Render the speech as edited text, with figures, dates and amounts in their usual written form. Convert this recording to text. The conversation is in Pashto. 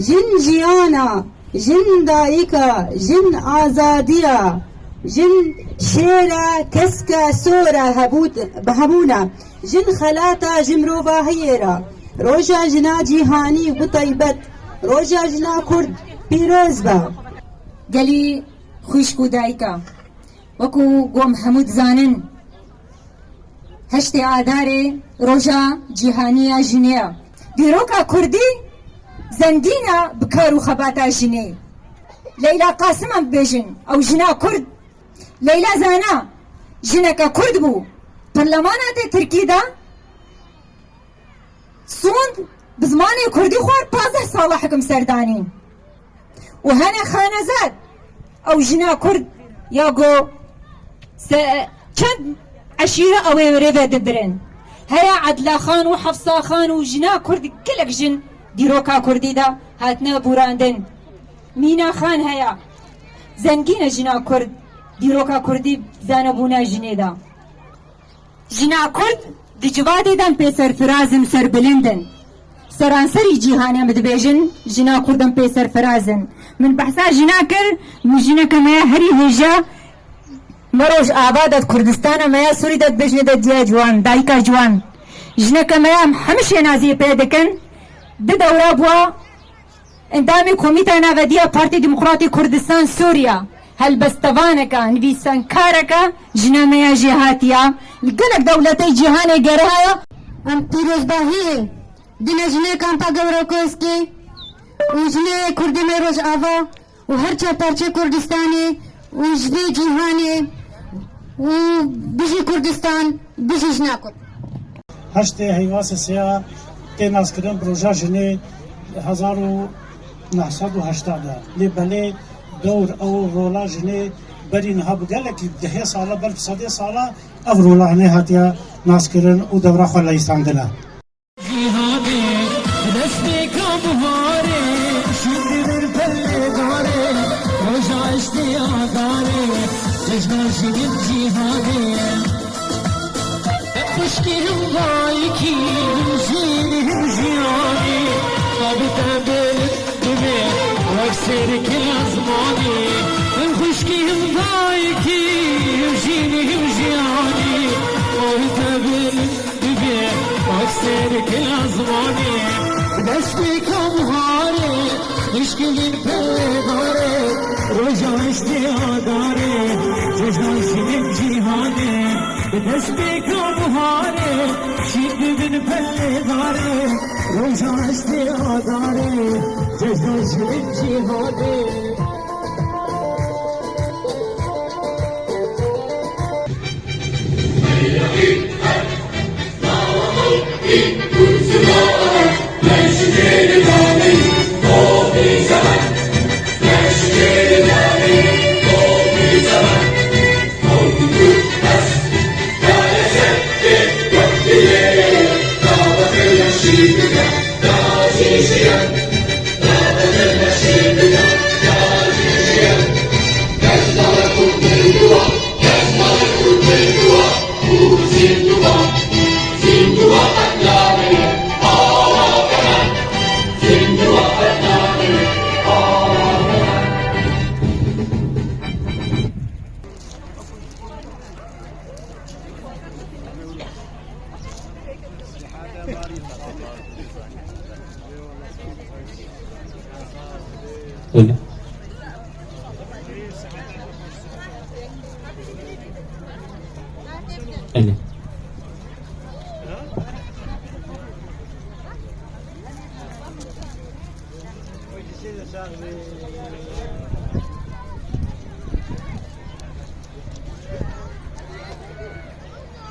جن جیانا، جن دایکا، جن آزادیا، جن شیرا کسکا سورا بهبونا، جن خلاتا جمروبا هیرا، روجا جنا جیهانی و طیبت، روجا جنا کرد پیروز با. گلی خوشک و دایکا وەکو گۆم هەموو دزانن هەشتی ئادارێ ڕۆژە جیهانیە ژنەیە دیرۆکە کوردی زەنگینە بکار و خەباتە ژنێ لەیلا قاسمە ببێژن ئەو ژنا کورد لەیلا زانا ژنەکە کورد بوو پەرلەمانە ترکیدا سوند bi zimanê kurdî xwar 15 sala hekim serdanî û hene xanezad ew jina kurd ya got çend eşîre ew ê rêve dibirin heya Edla Xan û Hefsa Xan û jina kurd gelek jin dîroka kurdî da hatine bûrandin Mîna Xan heya zengîn e jina kurd dîroka kurdî zanebûna jinê da jina kurd di civadê de pê serfirazin serbilindin سرانسری جیهانه مدبیجن جنا کردم پی سرفرازن من بحثا جنا کر جنا کمیا هری هجا مروج آبادت کردستان میا سوری داد بجنه داد دیا جوان دایکا جوان جنا کمیا همشه نازی پیدکن ده دورا بوا اندامی کمیتا ناودیا پارتی دموکراتی کردستان سوریا هل بستوانکا نویسان کارکا جنا میا جهاتیا لگلک دولتی جیهانه گرهایا ام پیروز باهیه دنیا جنه کامپا گورو کوسکی و جنه کردی میروز آوا و هر چه پرچه کردستانی و جنه جیهانی و بجی کردستان بجی جنا کرد هشت هیواس سیا تناس کردن پروژه جنه 1980 لی بله دور او رولا جنه برین ها بگلک ده ساله بل 100 ساله او رولا نه هاتیا ناس کردن او دوره خلا استاندلا خشكهم ضايكين زينهم زياني طابت بلد دمي واكسر كل ازماني خشكهم ضايكين زينهم زياني طابت بلد دمي واكسر كل ازماني دستكم هاري مشكلين بلداري رجع اشتياداري جزان سنين جيهاني دستكم هاري شد من بلداري رجع اشتياداري جزان سنين جيهاني قولي قولي